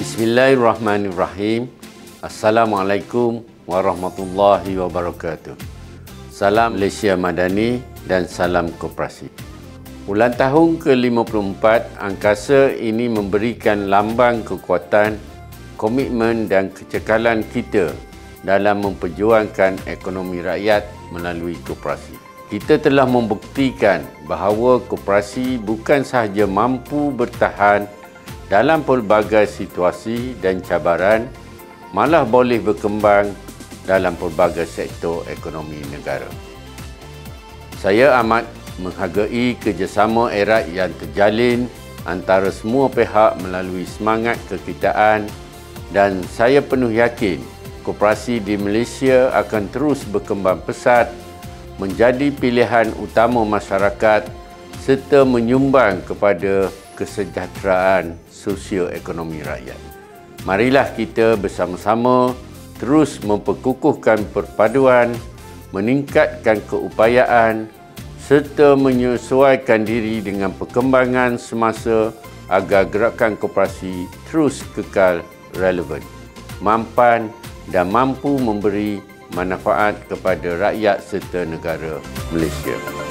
Bismillahirrahmanirrahim. Assalamualaikum warahmatullahi wabarakatuh. Salam Malaysia Madani dan salam koperasi. Ulang tahun ke-54 angkasa ini memberikan lambang kekuatan, komitmen dan kecekalan kita dalam memperjuangkan ekonomi rakyat melalui koperasi. Kita telah membuktikan bahawa koperasi bukan sahaja mampu bertahan dalam pelbagai situasi dan cabaran, malah boleh berkembang dalam pelbagai sektor ekonomi negara. Saya amat menghargai kerjasama erat yang terjalin antara semua pihak melalui semangat kekitaan dan saya penuh yakin koperasi di Malaysia akan terus berkembang pesat, menjadi pilihan utama masyarakat serta menyumbang kepada kesejahteraan sosio-ekonomi rakyat. Marilah kita bersama-sama terus memperkukuhkan perpaduan, meningkatkan keupayaan serta menyesuaikan diri dengan perkembangan semasa agar gerakan koperasi terus kekal relevan, mampan dan mampu memberi manfaat kepada rakyat serta negara Malaysia.